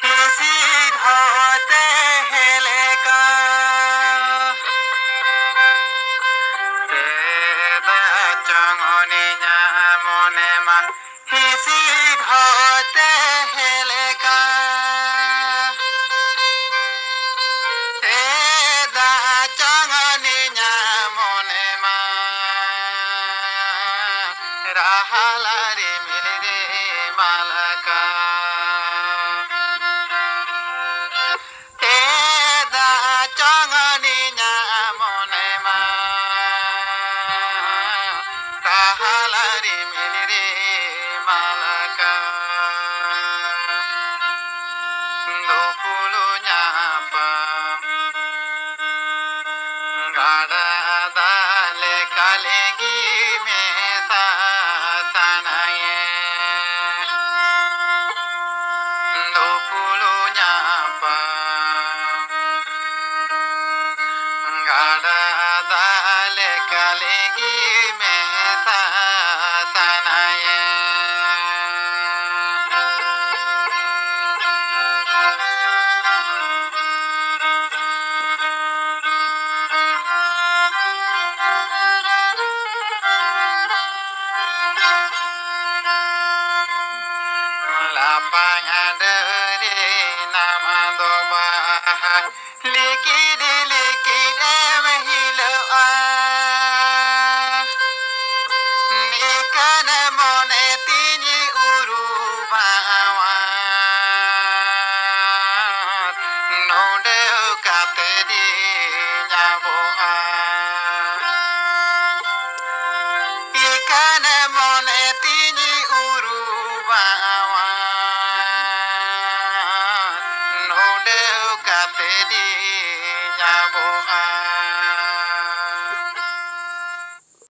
hisid hote heleka te changoni nya mone ma hisid hote heleka te changoni nya mone ma rahalari milre malaka te changoni nya mone ma rahalari milre malaka dopulu nya pa gada dale kalengi me sa sanaye dopulu nya pa gada dale kalengi me sa sanaye lapangan dari nama doba likid mehilua ikan mone tini urubawat node kateri nyaboa ikan mone tini urubawat node kateri nyabo